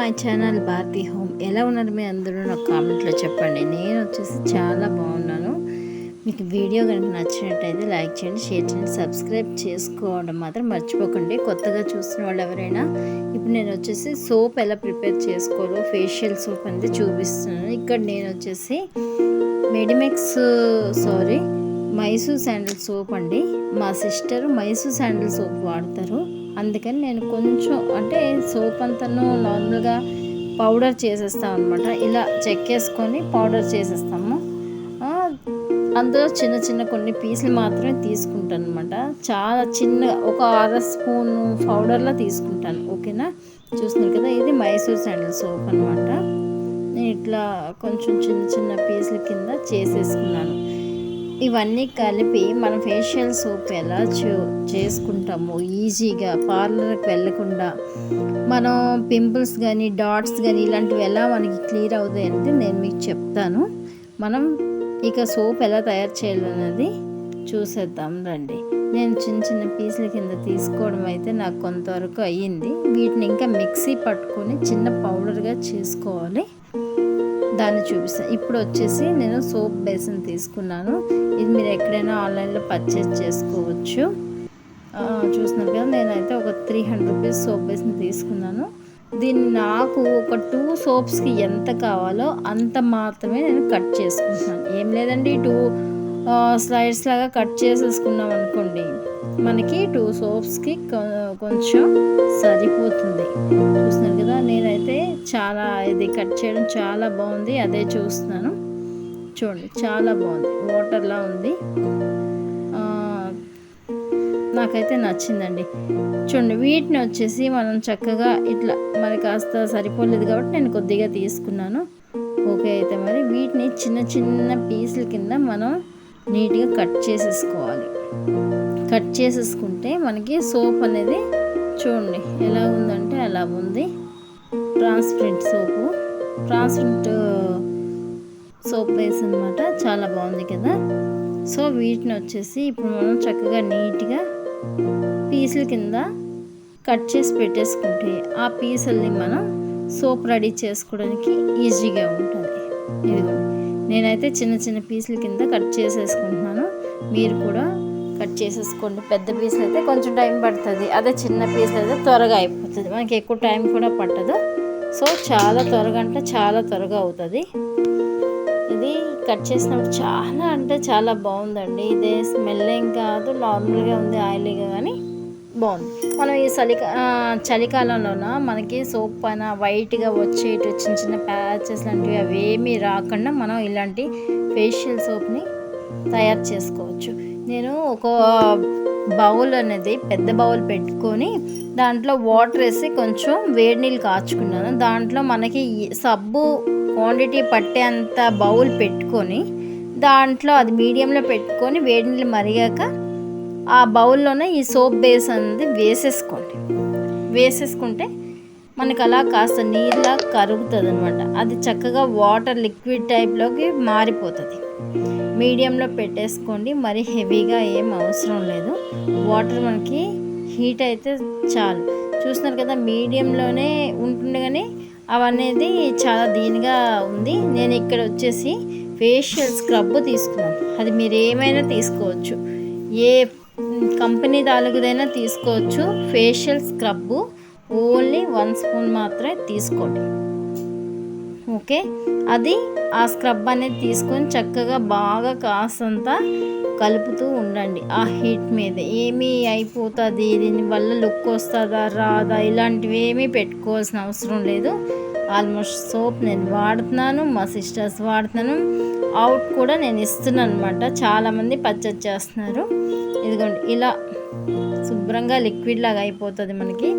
My channel Bharati home. ఎలా ఉన్నారు మీ అందరూ? నాకు కామెంట్లో చెప్పండి. నేను వచ్చేసి చాలా బాగున్నాను. మీకు వీడియో కనుక నచ్చినట్టయితే లైక్ చేయండి, షేర్ చేయండి, సబ్స్క్రైబ్ చేసుకోవడం మాత్రం మర్చిపోకండి. కొత్తగా చూస్తున్న వాళ్ళు ఎవరైనా. ఇప్పుడు నేను వచ్చేసి సోప్ ఎలా ప్రిపేర్ చేసుకోవాలో ఫేషియల్ సోప్ అనేది చూపిస్తున్నాను. ఇక్కడ నేను వచ్చేసి మైసూర్ శాండిల్ సోప్ అండి. మా సిస్టర్ మైసూర్ శాండిల్ సోప్ వాడతారు, అందుకని నేను కొంచెం అంటే సోప్ అంతను నార్మల్గా పౌడర్ చేసేస్తాం అనమాట. ఇలా చెక్కేసుకొని పౌడర్ చేసేస్తాము. అందులో చిన్న చిన్న కొన్ని పీసులు మాత్రమే తీసుకుంటాను అనమాట. చాలా చిన్న ఒక అర స్పూన్ పౌడర్లో తీసుకుంటాను. ఓకేనా, చూస్తున్నారు కదా, ఇది మైసూర్ శాండిల్ సోప్ అనమాట. నేను ఇట్లా కొంచెం చిన్న చిన్న పీసుల కింద చేసేసుకున్నాను. ఇవన్నీ కలిపి మనం ఫేషియల్ సోప్ ఎలా చేసుకుంటామో ఈజీగా, పార్లర్కి వెళ్ళకుండా, మనం పింపుల్స్ కానీ డాట్స్ కానీ ఇలాంటివి ఎలా మనకి క్లియర్ అవుతాయి అంటే నేను మీకు చెప్తాను. మనం ఇక సోప్ ఎలా తయారు చేయాలనేది చూసేద్దాం రండి. నేను చిన్న చిన్న పీసుల కింద తీసుకోవడం అయితే నాకు కొంతవరకు అయ్యింది. వీటిని ఇంకా మిక్సీ పట్టుకొని చిన్న పౌడర్గా చేసుకోవాలి, దాన్ని చూపిస్తాను. ఇప్పుడు వచ్చేసి నేను సోప్ బేసిన్ తీసుకున్నాను. ఇది మీరు ఎక్కడైనా ఆన్లైన్లో పర్చేస్ చేసుకోవచ్చు. చూస్తున్నారు కదా, నేనైతే ఒక 300 రూపీస్ సోప్ బేసిన్ తీసుకున్నాను. దీన్ని నాకు ఒక 2 సోప్స్కి ఎంత కావాలో అంత మాత్రమే నేను కట్ చేసుకుంటున్నాను. ఏం లేదండి, 2 స్లైడ్స్ లాగా కట్ చేసేసుకున్నాం అనుకోండి, మనకి 2 సోప్స్కి కొంచెం సరిపోతుంది. చూస్తున్నారు కదా, నేనైతే ఇది కట్ చేయడం చాలా బాగుంది, అదే చూస్తున్నాను. చూడండి, చాలా బాగుంది, వాటర్లా ఉంది. నాకైతే నచ్చిందండి. చూడండి, వీటిని వచ్చేసి మనం చక్కగా ఇట్లా, మరి కాస్త సరిపోలేదు కాబట్టి నేను కొద్దిగా తీసుకున్నాను. ఓకే, అయితే మరి వీటిని చిన్న చిన్న పీసుల కింద మనం నీట్గా కట్ చేసేసుకోవాలి. కట్ చేసేసుకుంటే మనకి సోప్ అనేది చూడండి ఎలా ఉందంటే అలా ఉంది. ట్రాన్స్పరెంట్ సోప్ వేసి అనమాట. చాలా బాగుంది కదా. సో వీటిని వచ్చేసి ఇప్పుడు మనం చక్కగా నీట్గా పీసుల కింద కట్ చేసి పెట్టేసుకుంటే ఆ పీసుల్ని మనం సోప్ రెడీ చేసుకోవడానికి ఈజీగా ఉంటుంది. ఇదిగోండి, నేనైతే చిన్న చిన్న పీసుల కింద కట్ చేసేసుకుంటున్నాను. మీరు కూడా కట్ చేసేసుకోండి. పెద్ద పీసులు అయితే కొంచెం టైం పడుతుంది, అదే చిన్న పీసులు అయితే త్వరగా అయిపోతుంది, మనకి ఎక్కువ టైం కూడా పట్టదు. సో చాలా త్వరగా అంటే చాలా త్వరగా అవుతుంది. ఇది కట్ చేసినప్పుడు చాలా అంటే చాలా బాగుందండి. ఇదే స్మెల్ ఏం కాదు, నార్మల్గా ఉంది, ఆయిలీగా, కానీ బాగుంది. మనం ఈ చలికాలంలోన మనకి సోప్ పైన వైట్గా వచ్చేటి చిన్న చిన్న ప్యాచెస్ లాంటివి అవేమీ రాకుండా మనం ఇలాంటి ఫేషియల్ సోప్ని తయారు చేసుకోవచ్చు. నేను ఒక బౌల్ అనేది పెద్ద బౌల్ పెట్టుకొని దాంట్లో వాటర్ వేసి కొంచెం వేడి నీళ్ళు కాచుకున్నాను. దాంట్లో మనకి సబ్బు క్వాంటిటీ పట్టేంత బౌల్ పెట్టుకొని దాంట్లో అది మీడియంలో పెట్టుకొని వేడి నీళ్ళు మరిగాక ఆ బౌల్లోనే ఈ సోప్ బేస్ అనేది వేసేసుకుంటే మనకు అలా కాస్త నీళ్ళ కరుగుతుంది అనమాట. అది చక్కగా వాటర్ లిక్విడ్ టైప్లోకి మారిపోతుంది. మీడియంలో పెట్టేసుకోండి, మరి హెవీగా ఏం అవసరం లేదు. వాటర్ మనకి హీట్ అయితే చాలు. చూస్తున్నారు కదా, మీడియంలోనే ఉంటుంది, కానీ అవనేది చాలా దీనిగా ఉంది. నేను ఇక్కడ వచ్చేసి ఫేషియల్ స్క్రబ్ తీసుకున్నాను. అది మీరు ఏమైనా తీసుకోవచ్చు, ఏ కంపెనీ దాలుగుదైనా తీసుకోవచ్చు. ఫేషియల్ స్క్రబ్ ఓన్లీ 1 స్పూన్ మాత్రమే తీసుకోండి. ఓకే, అది ఆ స్క్రబ్ అనేది తీసుకొని చక్కగా బాగా కాసంత కలుపుతూ ఉండండి. ఆ హీట్ మీద ఏమీ అయిపోతుంది, దీనివల్ల లుక్ వస్తుందా రాదా ఇలాంటివి ఏమీ పెట్టుకోవాల్సిన అవసరం లేదు. ఆల్మోస్ట్ సోప్ నేను వాడుతున్నాను, మా సిస్టర్స్ వాడుతున్నాను, అవుట్ కూడా నేను ఇస్తున్నాను అనమాట. చాలామంది పర్చేజ్ చేస్తున్నారు. ఇదిగోండి, ఇలా శుభ్రంగా లిక్విడ్ లాగా అయిపోతుంది మనకి.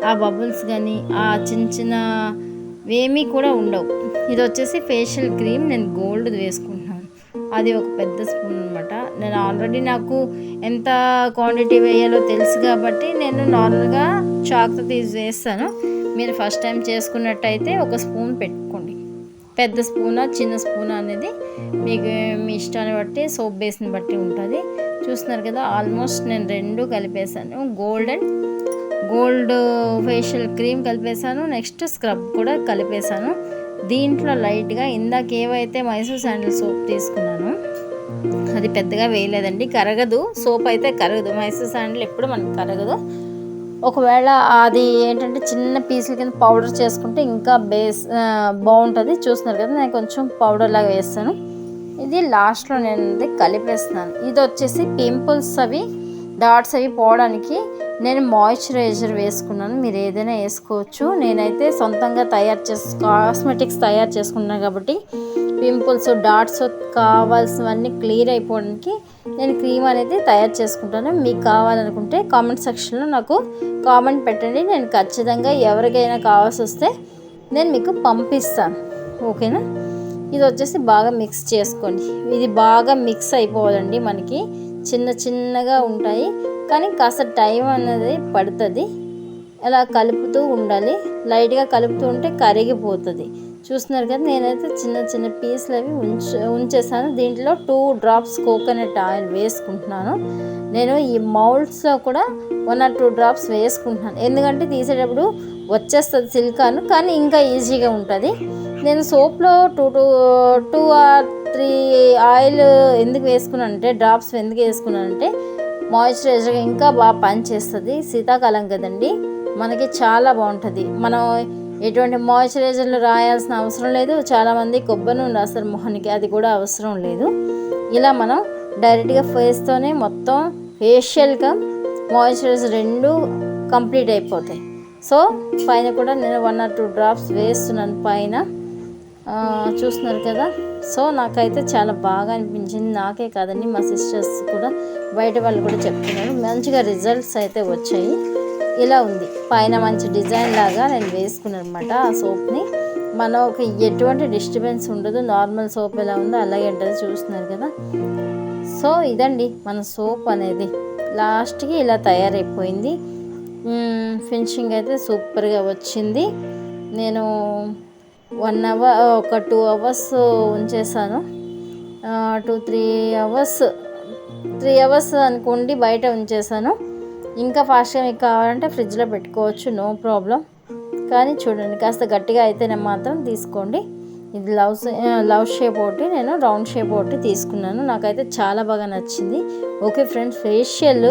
ఆ బబుల్స్ కానీ ఆ చిన్న చిన్న ఏమీ కూడా ఉండవు. ఇది వచ్చేసి ఫేషియల్ క్రీమ్, నేను గోల్డ్ వేసుకుంటున్నాను. అది ఒక పెద్ద స్పూన్ అనమాట. నేను ఆల్రెడీ నాకు ఎంత క్వాంటిటీ వేయాలో తెలుసు కాబట్టి నేను నార్మల్గా చాక్తో తీసి వేస్తాను. మీరు ఫస్ట్ టైం చేసుకున్నట్టయితే 1 స్పూన్ పెట్టుకోండి. పెద్ద స్పూనా చిన్న స్పూన్ అనేది మీకు మీ ఇష్టాన్ని బట్టి, సోప్ బేస్ని బట్టి ఉంటుంది. చూస్తున్నారు కదా, ఆల్మోస్ట్ నేను 2 కలిపేసాను. గోల్డ్ ఫేషియల్ క్రీమ్ కలిపేసాను, నెక్స్ట్ స్క్రబ్ కూడా కలిపేసాను. దీంట్లో లైట్గా ఇందాక ఏవైతే మైసూర్ శాండిల్ సోప్ తీసుకున్నాను అది పెద్దగా వేయలేదండి, కరగదు సోప్ అయితే కరగదు, మైసూర్ శాండిల్ ఎప్పుడు మనకు కరగదు. ఒకవేళ అది ఏంటంటే చిన్న పీసుల కింద పౌడర్ చేసుకుంటే ఇంకా బాగుంటుంది. చూస్తున్నారు కదా, నేను కొంచెం పౌడర్ లాగా వేస్తాను. ఇది లాస్ట్లో నేను ఇది కలిపేస్తున్నాను. ఇది వచ్చేసి పింపుల్స్ అవి డాట్స్ అవి పోవడానికి నేను మాయిశ్చరైజర్ వేసుకున్నాను. మీరు ఏదైనా వేసుకోవచ్చు. నేనైతే సొంతంగా కాస్మెటిక్స్ తయారు చేసుకున్నాను కాబట్టి పింపుల్స్ డాట్స్ కావాల్సినవన్నీ క్లియర్ అయిపోవడానికి నేను క్రీమ్ అనేది తయారు చేసుకుంటాను. మీకు కావాలనుకుంటే కామెంట్ సెక్షన్లో నాకు కామెంట్ పెట్టండి. నేను ఖచ్చితంగా ఎవరికైనా కావాల్సి వస్తే నేను మీకు పంపిస్తాను. ఓకేనా? ఇది వచ్చేసి బాగా మిక్స్ చేసుకోండి. ఇది బాగా మిక్స్ అయిపోవాలండి. మనకి చిన్నగా ఉంటాయి కానీ కాస్త టైం అనేది పడుతుంది. అలా కలుపుతూ ఉండాలి. లైట్గా కలుపుతూ ఉంటే కరిగిపోతుంది. చూస్తున్నారు కదా, నేనైతే చిన్న పీసులు అవి ఉంచేసాను. దీంట్లో 2 drops కోకోనట్ ఆయిల్ వేసుకుంటున్నాను. నేను ఈ మౌల్డ్స్లో కూడా 1 or 2 drops వేసుకుంటున్నాను. ఎందుకంటే తీసేటప్పుడు వచ్చేస్తుంది సిలికాన్, కానీ ఇంకా ఈజీగా ఉంటుంది. నేను సోప్లో 2 or 3 ఆయిల్ ఎందుకు వేసుకున్నానంటే, డ్రాప్స్ ఎందుకు వేసుకున్నానంటే మాయిశ్చరైజర్ ఇంకా బాగా పనిచేస్తుంది. శీతాకాలం కదండి, మనకి చాలా బాగుంటుంది. మనం ఎటువంటి మాయిశ్చరైజర్లు రాయాల్సిన అవసరం లేదు. చాలామంది కొబ్బరి నూనె రాస్తారు మొహానికి, అది కూడా అవసరం లేదు. ఇలా మనం డైరెక్ట్గా ఫేస్తోనే మొత్తం ఫేషియల్గా మాయిశ్చరైజర్ 2 కంప్లీట్ అయిపోతాయి. సో పైన కూడా నేను 1 or 2 drops వేస్తున్నాను పైన. చూస్తున్నారు కదా. సో నాకైతే చాలా బాగా అనిపించింది. నాకే కాదండి, మా సిస్టర్స్ కూడా బయట వాళ్ళు కూడా చెప్తున్నారు మంచిగా రిజల్ట్స్ అయితే వచ్చాయి. ఇలా ఉంది పైన మంచి డిజైన్ లాగా నేను వేసుకున్నాను అనమాట ఆ సోప్ని. మనకి ఎటువంటి డిస్టర్బెన్స్ ఉండదు. నార్మల్ సోప్ ఎలా ఉందో అలాగే ఉంటుంది. చూస్తున్నారు కదా. సో ఇదండి మన సోప్ అనేది లాస్ట్కి ఇలా తయారైపోయింది. ఫినిషింగ్ అయితే సూపర్గా వచ్చింది. నేను 1 hour ఒక 2 hours ఉంచేసాను. 2-3 hours 3 hours అనుకోండి బయట ఉంచేసాను. ఇంకా ఫాస్ట్గా మీకు కావాలంటే ఫ్రిడ్జ్లో పెట్టుకోవచ్చు, నో ప్రాబ్లం. కానీ చూడండి, కాస్త గట్టిగా అయితేనే మాత్రం తీసుకోండి. ఇది లవ్ షేప్ ఒకటి, నేను రౌండ్ షేప్ ఒకటి తీసుకున్నాను. నాకైతే చాలా బాగా నచ్చింది. ఓకే ఫ్రెండ్స్, ఫేషియల్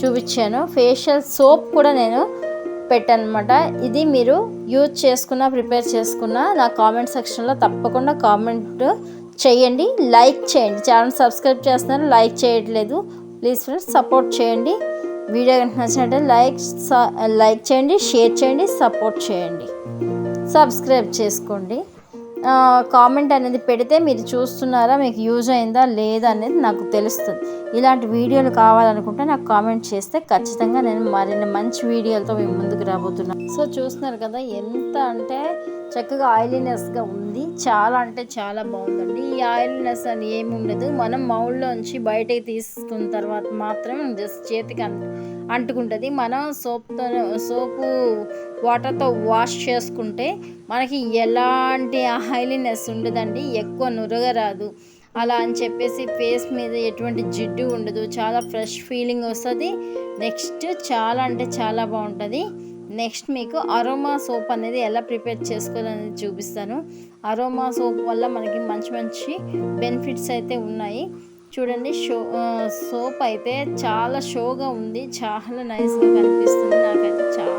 చూపించాను. ఫేషియల్ సోప్ కూడా నేను పెట్టాను అనమాట. ఇది మీరు ప్రిపేర్ చేసుకున్న నా కామెంట్ సెక్షన్లో తప్పకుండా కామెంట్ చేయండి, లైక్ చేయండి. ఛానల్ సబ్స్క్రైబ్ చేస్తున్నారు, లైక్ చేయట్లేదు. ప్లీజ్ ఫ్రెండ్స్ సపోర్ట్ చేయండి. వీడియో కనుక నచ్చినట్లయితే లైక్ చేయండి, షేర్ చేయండి, సపోర్ట్ చేయండి, సబ్స్క్రైబ్ చేసుకోండి. కామెంట్ అనేది పెడితే మీరు చూస్తున్నారా, మీకు యూజ్ అయిందా లేదా అనేది నాకు తెలుస్తుంది. ఇలాంటి వీడియోలు కావాలనుకుంటే నాకు కామెంట్ చేస్తే ఖచ్చితంగా నేను మరిన్ని మంచి వీడియోలతో మేము ముందుకు రాబోతున్నాను. సో చూస్తున్నారు కదా, ఎంత అంటే చక్కగా ఆయిలీనెస్గా ఉంది. చాలా అంటే చాలా బాగుందండి. ఈ ఆయిలీనెస్ అని ఏమి ఉండదు. మనం మౌల్డ్లోంచి బయటకి తీసుకున్న తర్వాత మాత్రమే జస్ట్ చేతికి అంటుకుంటుంది. మనం సోపు వాటర్తో వాష్ చేసుకుంటే మనకి ఎలాంటి ఆయిలీనెస్ ఉండదండి, ఎక్కువ నురగరాదు. అలా అని చెప్పేసి ఫేస్ మీద ఎటువంటి జిడ్డు ఉండదు, చాలా ఫ్రెష్ ఫీలింగ్ వస్తుంది. నెక్స్ట్ చాలా అంటే చాలా బాగుంటుంది. నెక్స్ట్ మీకు అరోమా సోప్ అనేది ఎలా ప్రిపేర్ చేసుకోవాలనేది చూపిస్తాను. అరోమా సోప్ వల్ల మనకి మంచి బెనిఫిట్స్ అయితే ఉన్నాయి. చూడండి, సోప్ అయితే చాలా షోగా ఉంది, చాలా నైస్గా కనిపిస్తుంది. నాకైతే చాలా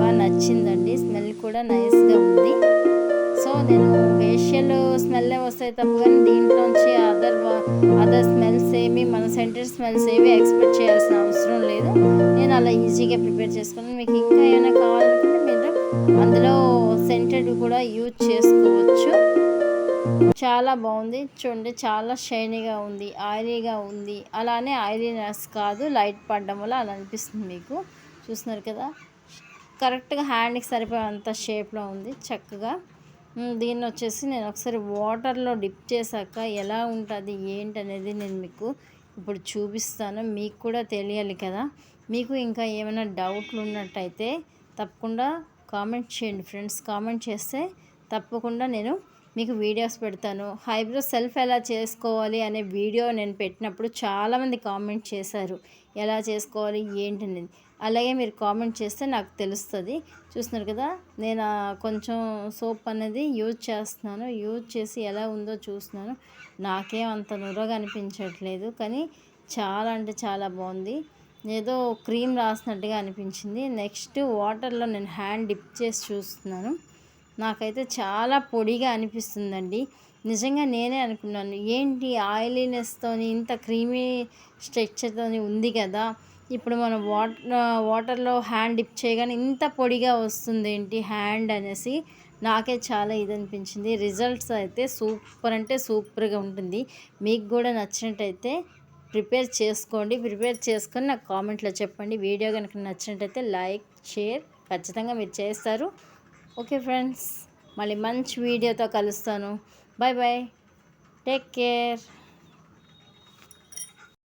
బాగా నచ్చిందండి. స్మెల్ కూడా నైస్గా ఉంది. సో నేను ఫేషియల్ స్మెల్లే వస్తాయి తప్ప కానీ దీంట్లోంచి అదర్ స్మెల్స్ ఏమి, మన సెంటర్ స్మెల్స్ ఏవి ఎక్స్పెక్ట్ చేయాల్సిన అవసరం లేదు. నేను అలా ఈజీగా ప్రిపేర్ చేసుకున్నాను. మీకు ఇంకా ఏమైనా కావాలనుకుంటే మీరు అందులో సెంటెడ్ కూడా యూజ్ చేసుకోవచ్చు. చాలా బాగుంది. చూడండి, చాలా షైనీగా ఉంది, ఆయిలీగా ఉంది. అలానే ఆయిలీనెస్ కాదు, లైట్ పడడం వల్ల అలా అనిపిస్తుంది మీకు. చూస్తున్నారు కదా, కరెక్ట్గా హ్యాండ్కి సరిపోయేంత షేప్లో ఉంది చక్కగా. దీన్ని వచ్చేసి నేను ఒకసారి వాటర్లో డిప్ చేశాక ఎలా ఉంటుంది ఏంటనేది నేను మీకు ఇప్పుడు చూపిస్తాను. మీకు కూడా తెలియాలి కదా. మీకు ఇంకా ఏమైనా డౌట్లు ఉన్నట్టయితే తప్పకుండా కామెంట్ చేయండి ఫ్రెండ్స్. కామెంట్ చేస్తే తప్పకుండా నేను మీకు వీడియోస్ పెడతాను. ఐబ్రో సెల్ఫ్ ఎలా చేసుకోవాలి అనే వీడియో నేను పెట్టినప్పుడు చాలామంది కామెంట్ చేశారు, ఎలా చేసుకోవాలి ఏంటనేది. అలాగే మీరు కామెంట్ చేస్తే నాకు తెలుస్తుంది. చూస్తున్నారు కదా, నేను కొంచెం సోప్ అనేది యూజ్ చేస్తున్నాను. యూజ్ చేసి ఎలా ఉందో చూస్తున్నాను. నాకేం అంత నురగా అనిపించట్లేదు, కానీ చాలా అంటే చాలా బాగుంది. ఏదో క్రీమ్ రాసినట్టుగా అనిపించింది. నెక్స్ట్ వాటర్లో నేను హ్యాండ్ డిప్ చేసి చూస్తున్నాను. నాకైతే చాలా పొడిగా అనిపిస్తుందండి. నిజంగా నేనే అనుకున్నాను, ఏంటి ఆయిలీనెస్తోని ఇంత క్రీమీ స్ట్రక్చర్తోని ఉంది కదా, ఇప్పుడు మనం వాటర్లో హ్యాండ్ డిప్ చేయగానే ఇంత పొడిగా వస్తుంది ఏంటి హ్యాండ్ అనేసి నాకే చాలా ఇది అనిపించింది. రిజల్ట్స్ అయితే సూపర్ అంటే సూపర్గా ఉంటుంది. మీకు కూడా నచ్చినట్టయితే ప్రిపేర్ చేసుకోండి. ప్రిపేర్ చేసుకొని నాకు కామెంట్లో చెప్పండి. వీడియో కనుక నచ్చినట్టయితే లైక్ షేర్ ఖచ్చితంగా మీరు చేస్తారు. ఓకే ఫ్రెండ్స్, మళ్ళీ మంచి వీడియోతో కలుస్తాను. Bye bye, take care.